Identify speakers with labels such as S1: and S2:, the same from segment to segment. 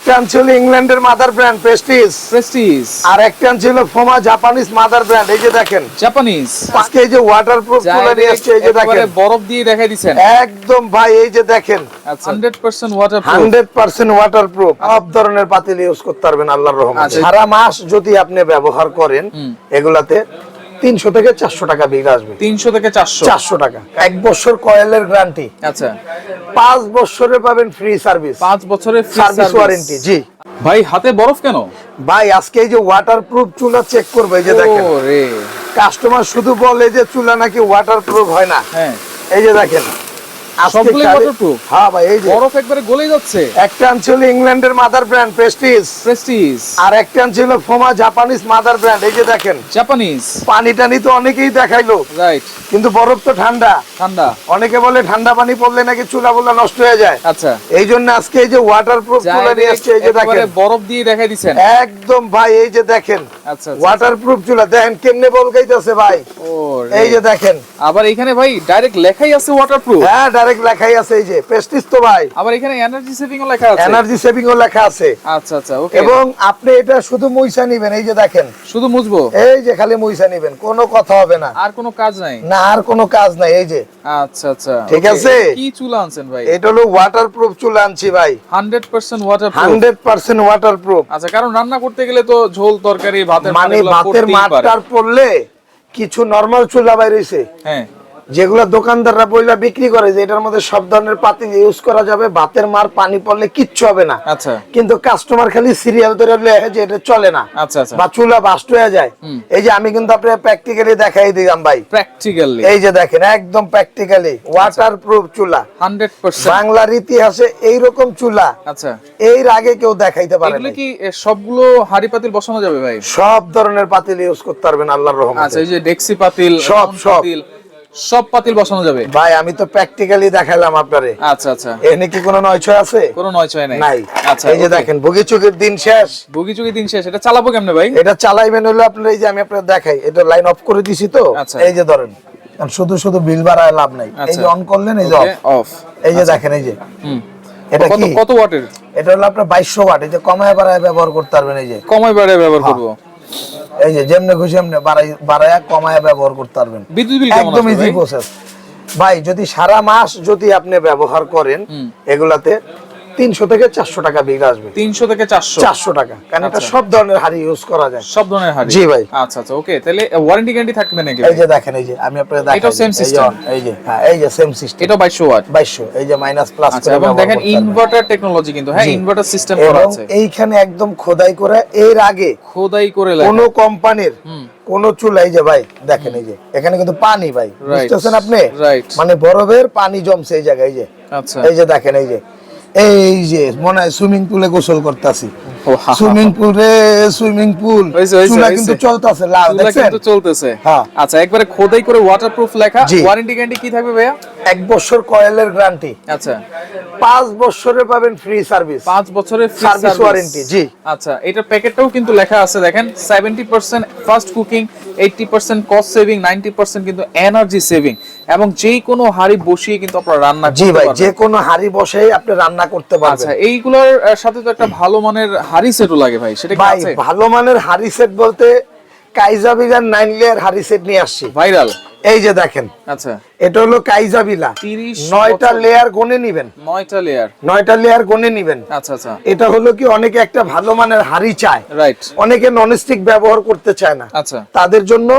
S1: একটা ছিল ইংল্যান্ডের মাদার ব্র্যান্ড প্রেস্টিজ আর একটা ছিল ফোমা জাপানিজ মাদার ব্র্যান্ড। এই যে দেখেন
S2: জাপানিজ,
S1: আজকে এই যে ওয়াটারপ্রুফ চুলা নিয়ে আসছে। এই যে দেখেন
S2: বরফ দিয়ে দেখাই দিবেন
S1: একদম ভাই। এই যে দেখেন
S2: 100% ওয়াটারপ্রুফ,
S1: 100% ওয়াটারপ্রুফ। সব ধরনের পাতিল ইউজ করতে পারবেন আল্লাহর রহমতে। সারা মাস যদি আপনি ব্যবহার করেন এগুলাতে 300 থেকে 400 টাকা বিল আসবে।
S2: 300 থেকে 400
S1: টাকা। 1 বছর কয়েলের গ্যারান্টি।
S2: আচ্ছা,
S1: 5 বছরে পাবেন ফ্রি সার্ভিস।
S2: 5 বছরের ফ্রি
S1: সার্ভিস ওয়ারেন্টি। জি
S2: ভাই, হাতে বরফ কেন
S1: ভাই? আজকে এই যে ওয়াটারপ্রুফ চুলা চেক করবে। এই যে দেখেন
S2: ওরে,
S1: কাস্টমার শুধু বলে যে চুলা নাকি ওয়াটারপ্রুফ হয় না।
S2: হ্যাঁ,
S1: এই যে দেখেন
S2: সবগুলো ওয়াটারপ্রুফ।
S1: হ্যাঁ ভাই, এই যে
S2: বরফ একবারে গলে যাচ্ছে।
S1: একটা ছিল ইংল্যান্ডের মাদার ব্র্যান্ড প্রেস্টিজ আর একটা ছিল ফোমা জাপানিজ মাদার ব্র্যান্ড। এই যে দেখেন
S2: জাপানিজ।
S1: পানি টানি তো অনেকেই দেখাইলো,
S2: রাইট,
S1: কিন্তু বরফ তো ঠান্ডা। অনেকে বলে ঠান্ডা পানি পড়লে নাকি চুলা বুলা নষ্ট হয়ে যায়।
S2: আচ্ছা,
S1: এই জন্য আজকে এই যে ওয়াটারপ্রুফ চুলা নিয়ে আসছে। এই যে দেখেন
S2: বরফ দিয়ে দেখাই দিবেন
S1: একদম ভাই। এই যে দেখেন
S2: আচ্ছা,
S1: ওয়াটারপ্রুফ চুলা দেখেন কেমনে বলগাইতেছে ভাই। এই যে দেখেন
S2: আবার এখানে ভাই ডাইরেক্ট লেখাই আছে ওয়াটারপ্রুফ।
S1: হ্যাঁ, ডাইরেক্ট লেখাই আছে। এই যে প্রেস্টিজ তো ভাই।
S2: আবার এখানে এনার্জি সেভিং ও লেখা আছে।
S1: এনার্জি সেভিং ও লেখা আছে।
S2: আচ্ছা আচ্ছা, ওকে।
S1: এবং আপনি এটা শুধু মুইসা নেবেন। এই যে দেখেন
S2: শুধু মুছবো।
S1: এই যে খালি মুইসা নেবেন, কোনো কথা হবে না,
S2: আর কোনো কাজ নাই।
S1: না, আর কোনো কাজ নাই। এই যে
S2: আচ্ছা আচ্ছা,
S1: ঠিক আছে।
S2: কি চুলা আনছেন ভাই?
S1: এটা হলো ওয়াটারপ্রুফ চুলা আনছি ভাই।
S2: 100% ওয়াটারপ্রুফ।
S1: 100% ওয়াটারপ্রুফ।
S2: আচ্ছা, কারণ রান্না করতে গেলে তো ঝোল তরকারি ভাতের
S1: মানে ভাতের মাঠটার পড়লে কিছু নরমাল চুলা বাইরে হইছে,
S2: হ্যাঁ,
S1: যেগুলো দোকানদাররা বইলা বিক্রি করে যে এটার মধ্যে সব ধরনের পাতিল ইউজ করা যাবে, ভাতের মার পানি পড়লে কিচ্ছু হবে না।
S2: আচ্ছা,
S1: কিন্তু কাস্টমার খালি সিরিয়াল ধরে লেখে যে এটা চলে না।
S2: আচ্ছা আচ্ছা,
S1: বা চুলা বাস্ট হয়ে যায়। এই যে আমি কিন্তু আপনাকে প্র্যাকটিক্যালি দেখাই দিলাম ভাই।
S2: প্র্যাকটিক্যালি
S1: এই যে দেখেন একদম প্র্যাকটিক্যালি ওয়াটারপ্রুফ চুলা।
S2: 100%
S1: বাংলার ইতিহাসে এইরকম চুলা
S2: আচ্ছা
S1: এর আগে কেউ দেখাইতে পারে না।
S2: এগুলো কি সবগুলো হাড়ি পাতিল বসানো যাবে ভাই?
S1: সব ধরনের পাতিল ইউজ করতে পারবেন আল্লাহর রহমতে।
S2: আচ্ছা, এই যে ডেক্সি পাতিল, সব পাতিল বসানো যাবে
S1: ভাই। আমি তো প্র্যাকটিক্যালি দেখাইলাম আপনারে।
S2: আচ্ছা আচ্ছা,
S1: এনে কি কোনো নয়ছয় আছে?
S2: কোনো নয়ছয় নাই।
S1: নাই।
S2: আচ্ছা,
S1: এই যে দেখেন বগিচুকির দিন শেষ।
S2: বগিচুকি দিন শেষ। এটা চালাবো কেমনে ভাই?
S1: এটা চালাইবেন হলো আপনার, এই যে আমি আপনাদের দেখাই, এটা লাইন অফ করে দিছি তো। এই যে ধরেন, শুধু শুধু বিল বাড়ায় লাভ নাই। এই যে অন করলেন, এই যে
S2: অফ।
S1: এই যে দেখেন, এই যে এটা কি
S2: কত ওয়াটের?
S1: এটা হলো আপনার 2200 ওয়াট। এই যে কমায় বাড়ায় ব্যবহার করতে পারবেন। এই যে
S2: কমায় বাড়ায় ব্যবহার করব।
S1: এই যে যেমনে খুশি এমনি বাড়ায় কমায় ব্যবহার করতে পারবেন।
S2: বিদ্যুৎ বিল কেমন
S1: একদম ইজি প্রসেস ভাই। যদি সারা মাস যদি আপনি ব্যবহার করেন এগুলাতে 300 থেকে 400 টাকা বিল আসবে।
S2: 300 থেকে 400
S1: টাকা। কারণ এটা সব ধরনের হাড়ি ইউজ করা যায়।
S2: সব ধরনের হাড়ি।
S1: জি ভাই।
S2: আচ্ছা আচ্ছা, ওকে। তাহলে ওয়ারেন্টি গ্যারান্টি থাকবে নাকি?
S1: এই যে দেখেন, এই যে আমি আপনাদের দেখাই।
S2: এটা সেম সিস্টেম।
S1: এই যে হ্যাঁ, এই যে সেম সিস্টেম।
S2: এটা 2200 ওয়াট।
S1: 2200। এই যে মাইনাস প্লাস
S2: করে এবং দেখেন ইনভার্টার টেকনোলজি কিন্তু। হ্যাঁ, ইনভার্টার সিস্টেম করা আছে।
S1: এইখানে একদম খোদাই করে, এর আগে
S2: খোদাই করে
S1: কোন কোম্পানির কোন চুলা, এই যে ভাই দেখেন, এই যে এখানে কিন্তু পানি ভাই, বুঝতেছেন আপনি? মানে বরফের পানি জমছে এই জায়গায়। এই যে আচ্ছা, এই যে দেখেন, এই যে মনে হয় সুইমিং পুলে গোসল করতেছি। সুইমিং পুল চুলা কিন্তু চলতেছে, লাল দেখছেন
S2: কিন্তু চলতেছে।
S1: হ্যাঁ,
S2: আচ্ছা, একবারে খোদাই করে ওয়াটারপ্রুফ লেখা। ওয়ারেন্টি গ্যারান্টি কি থাকবে ভাইয়া?
S1: 1 বছর কয়েলের গ্যারান্টি।
S2: আচ্ছা,
S1: 5 বছরে পাবেন ফ্রি সার্ভিস।
S2: 5 বছরের ফ্রি
S1: সার্ভিস ওয়ারেন্টি। জি
S2: আচ্ছা, এটার প্যাকেটটাও কিন্তু লেখা আছে দেখেন, 70% ফাস্ট কুকিং, 80% কস্ট সেভিং, 90% কিন্তু এনার্জি সেভিং, এবং যেই কোনো হাড়ি বসিয়ে কিন্তু আপনারা রান্না করতে পারবেন। জি ভাই,
S1: যে কোনো হাড়ি বসেই আপনি রান্না করতে পারবেন।
S2: আচ্ছা, এইগুলোর সাথে তো একটা ভালো মানের হাড়ি সেটও লাগে ভাই, সেটা কি আছে?
S1: ভালো মানের হাড়ি সেট বলতে কাইজাবিলার 9 লেয়ার হাড়ি সেট নিয়ে আসছি,
S2: ভাইরাল।
S1: এই যে দেখেন।
S2: আচ্ছা,
S1: এটা হলো কাইজাবিলা। 9টা লেয়ার গনে নেবেন। 9টা লেয়ার গনে নেবেন।
S2: আচ্ছা আচ্ছা,
S1: এটা হলো কি, অনেকে একটা ভালো মানের হাড়ি চায়, রাইট। অনেকে ননস্টিক ব্যবহার করতে চায় না। আচ্ছা, তাদের জন্য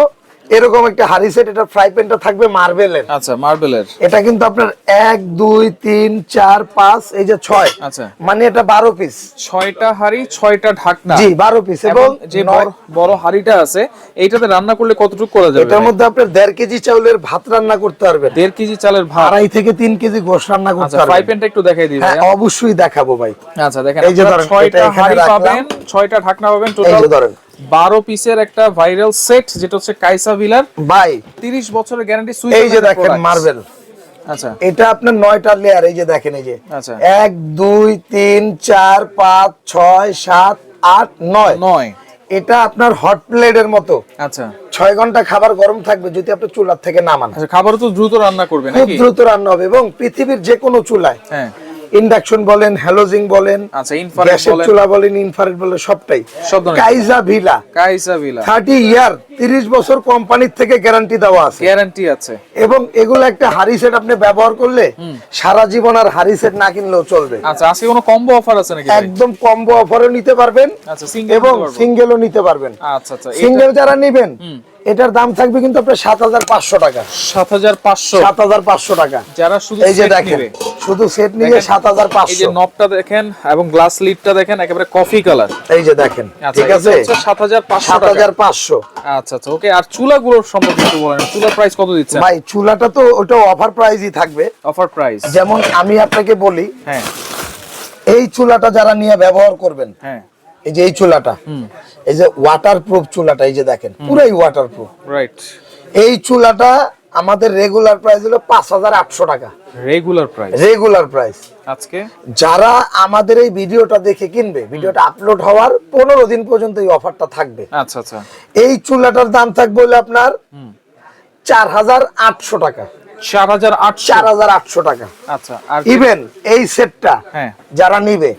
S1: এরকম একটা হাড়ি সেট। এটা ফ্রাই প্যানটা থাকবে মার্বেলের।
S2: আচ্ছা, মার্বেলের।
S1: এটা কিন্তু আপনার 1 2 3 4 5 এই যে 6। আচ্ছা, মানে এটা 12 পিস।
S2: 6টা হাড়ি, 6টা ঢাকনা।
S1: জি, 12 পিস। এবং
S2: যে বড় হাড়িটা আছে, এইটাতে রান্না করলে কতটুকু করা যাবে?
S1: এটার মধ্যে আপনি 1.5 কেজি চাউলের ভাত রান্না করতে পারবেন।
S2: 1.5 কেজি চালের ভাত,
S1: 2.5 থেকে 3 কেজি গোশত রান্না করতে পারবেন।
S2: ফ্রাই প্যানটা একটু দেখাই দিবেন।
S1: হ্যাঁ, অবশ্যই দেখাবো ভাই।
S2: আচ্ছা, দেখেন, এই যে 6টা হাড়ি পাবেন, 6টা ঢাকনা পাবেন, টোটাল 12 পিসের একটা ভাইরাল সেট, যেটা হচ্ছে কাইসাবিলার ভাই। 30 বছরের গ্যারান্টি। সুইচ,
S1: এই যে দেখেন মার্বেল।
S2: আচ্ছা,
S1: এটা আপনার 9টা লেয়ার। এই যে দেখেন, এই যে
S2: আচ্ছা,
S1: 1 2 3 4 5 6 7 8 9। এটা আপনার হট প্লেটের মতো। আচ্ছা, 6 ঘন্টা খাবার গরম থাকবে যদি আপনি চুলার থেকে নামান।
S2: আচ্ছা, খাবার তো দ্রুত রান্না করবে নাকি?
S1: খুব দ্রুত রান্না হবে, এবং পৃথিবীর যে কোনো চুলায় ইন্ডাকশন বলেন, হ্যালোজিং বলেন,
S2: আচ্ছা ইনফ্রারেড
S1: গ্যাসের
S2: বলেন,
S1: চুলা বলেন, ইনফ্রারেড বলেন, সবটাই।
S2: সব ধরনের
S1: কাইজা ভিলা
S2: 30
S1: ইয়ার 30 বছর কোম্পানির থেকে গ্যারান্টি দেওয়া আছে,
S2: গ্যারান্টি আছে।
S1: এবং এগুলো একটা হাড়ি সেট আপনি ব্যবহার করলে সারা জীবন আর হাড়ি সেট না কিনলেও চলবে।
S2: আচ্ছা আজকে কোনো কম্বো অফার আছে নাকি ভাই?
S1: একদম কম্বো অফারও নিতে পারবেন,
S2: আচ্ছা সিঙ্গেল
S1: এবং সিঙ্গেলও নিতে পারবেন।
S2: আচ্ছা আচ্ছা
S1: সিঙ্গেল যারা নেবেন এটার দাম থাকবে কিন্তু আপনার 7500 টাকা।
S2: 7500
S1: টাকা।
S2: যারা শুধু
S1: এই যে
S2: সেট
S1: দেখেন,
S2: নেবে,
S1: শুধু সেট নিয়ে
S2: এই যে
S1: 7500।
S2: নবটা দেখেন এবং গ্লাস লিডটা দেখেন একেবারে কফি কালার।
S1: এই যে দেখেন,
S2: আচ্ছা
S1: ঠিক আছে,
S2: 7500 টাকা।
S1: 7500।
S2: আচ্ছা আচ্ছা ওকে। আর চুলাগুলোর সম্পর্কে একটু বলেন, চুলার প্রাইস কত দিচ্ছেন?
S1: ভাই চুলাটা তো ওটা অফার প্রাইসই থাকবে।
S2: অফার প্রাইস
S1: যেমন আমি আপনাকে বলি,
S2: হ্যাঁ
S1: এই চুলাটা যারা নিয়ে ব্যবহার করবেন,
S2: হ্যাঁ
S1: এই যে এই চুলাটা, এই যে ওয়াটারপ্রুফ চুলাটা, এই যে দেখেন পুরাই ওয়াটারপ্রুফ।
S2: রাইট।
S1: এই চুলাটা আমাদের রেগুলার প্রাইস হলো 5800 টাকা। Regular price.
S2: আজকে
S1: যারা আমাদের এই ভিডিওটা দেখে কিনবে, ভিডিওটা আপলোড হওয়ার 15 দিন পর্যন্ত এই অফারটা থাকবে।
S2: আচ্ছা আচ্ছা
S1: এই চুলাটার দাম থাকবে হলো আপনার 4800 টাকা।
S2: 4800
S1: টাকা।
S2: আচ্ছা। আর
S1: ইভেন এই সেটটা
S2: হ্যাঁ
S1: যারা নিবে,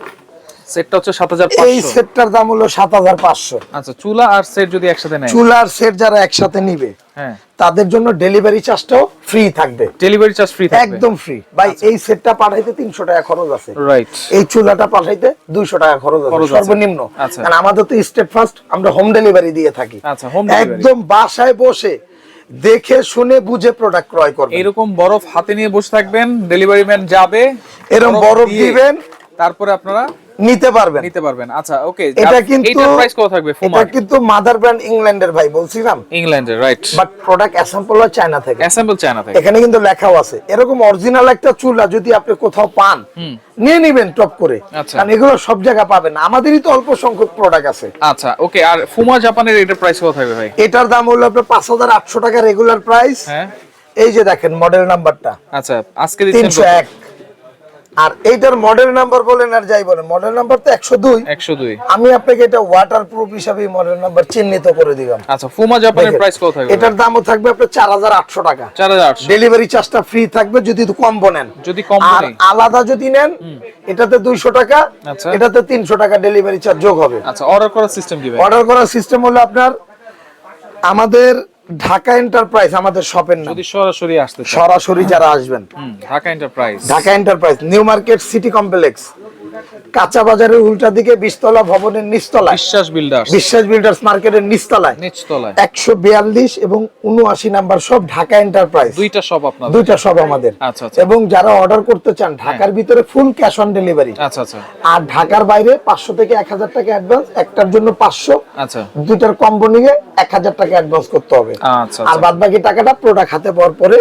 S2: সেটটা হচ্ছে 7500।
S1: এই সেটটার দাম হলো 7500।
S2: আচ্ছা চুলা আর সেট যদি একসাথে নেয়,
S1: চুলার সেট যারা একসাথে নিবে
S2: হ্যাঁ
S1: তাদের জন্য ডেলিভারি চার্জটাও ফ্রি থাকবে।
S2: ডেলিভারি চার্জ ফ্রি থাকবে,
S1: একদম ফ্রি। ভাই এই সেটটা পাঠাইতে 300 টাকা খরচ আছে,
S2: রাইট।
S1: এই চুলাটা পাঠাইতে 200 টাকা খরচ আছে সর্বনিম্ন।
S2: আচ্ছা।
S1: কারণ আমাদের তো স্টেট ফার্স্ট, আমরা হোম ডেলিভারি দিয়ে থাকি।
S2: আচ্ছা হোম ডেলিভারি,
S1: একদম বাসায় বসে দেখে শুনে বুঝে প্রোডাক্ট ক্রয় করবেন।
S2: এরকম বরফ হাতে নিয়ে বসে থাকবেন, ডেলিভারি ম্যান যাবে,
S1: এরকম বরফ
S2: দিয়ে
S1: দিবেন,
S2: তারপরে আপনারা
S1: নিতে পারবেন।
S2: আচ্ছা ওকে।
S1: এটা কিন্তু
S2: এটার প্রাইস কত থাকবে?
S1: এটা কিন্তু মাদার ব্র্যান্ড ইংল্যান্ডের, ভাই বলছিলাম
S2: ইংল্যান্ডের, রাইট।
S1: বাট প্রোডাক্ট অ্যাসেম্বল হয় চায়না থেকে।
S2: অ্যাসেম্বল চায়না থেকে।
S1: এখানে কিন্তু লেখাও আছে। এরকম অরিজিনাল একটা চুলা যদি আপনি কোথাও পান, নিয়ে নিবেন টপ করে,
S2: আচ্ছা।
S1: কারণ এগুলো সব জায়গায় পাবেন না, আমাদেরই তো অল্প সংখ্যক প্রোডাক্ট আছে।
S2: আচ্ছা ওকে। আর ফুমা জাপানের এটার প্রাইস কত থাকবে ভাই?
S1: এটার দাম হলো আপনার 5800 টাকা রেগুলার প্রাইস।
S2: হ্যাঁ
S1: এই যে দেখেন মডেল নাম্বারটা,
S2: আচ্ছা আজকে দিচ্ছেন
S1: 301। আর এইটার মডেল নাম্বার বলেন আর যাই বলেন, মডেল নাম্বার তো 102। আমি আপনাকে এটা ওয়াটারপ্রুফ হিসাবে মডেল নাম্বার চিহ্নিত করে দিলাম।
S2: আচ্ছা ফুমা জাপানের প্রাইস কত থাকবে?
S1: এটার দামও থাকবে আপনার 4800 টাকা।
S2: 4800।
S1: ডেলিভারি চার্জটা ফ্রি থাকবে যদি কম্বো নেন।
S2: যদি কম্বো
S1: আর
S2: নেই,
S1: আলাদা যদি নেন এটাতে 200 টাকা,
S2: আচ্ছা।
S1: এটাতে 300 টাকা ডেলিভারি চার্জ যোগ হবে।
S2: আচ্ছা অর্ডার করার সিস্টেম কি ভাই?
S1: অর্ডার করার সিস্টেম হলো আপনার আমাদের ঢাকা এন্টারপ্রাইজ, আমাদের শপের নাম।
S2: যদি সরাসরি আসতে চান,
S1: সরাসরি যারা আসবেন,
S2: Dhaka enterprise,
S1: Dhaka enterprise new market city complex, কাঁচা বাজারের উল্টা দিকে 20 তলা ভবনের নিচতলায়, বিশ্বাস বিল্ডার্স মার্কেটের নিচতলায় 142 এবং 79 নাম্বার সব ঢাকা এন্টারপ্রাইজ।
S2: দুইটা সব আপনাদের?
S1: দুইটা সব আমাদের।
S2: আচ্ছা আচ্ছা।
S1: এবং যারা অর্ডার করতে চান ঢাকার ভিতরে ফুল ক্যাশ অন ডেলিভারি।
S2: আচ্ছা আচ্ছা।
S1: আর ঢাকার বাইরে 500 থেকে 1000 টাকা অ্যাডভান্স, একটার জন্য 500,
S2: আচ্ছা
S1: দুইটার কম্বো নিয়ে 1000 টাকা অ্যাডভান্স করতে হবে।
S2: আচ্ছা।
S1: আর বাদ বাকি টাকাটা প্রোডাক্ট হাতে পাওয়ার পরে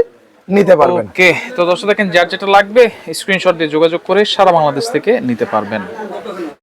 S1: নিতে পারবেন।
S2: ওকে। তো দর্শক দেখেন, যার যেটা লাগবে স্ক্রিনশট দিয়ে যোগাযোগ করে সারা বাংলাদেশ থেকে নিতে পারবেন।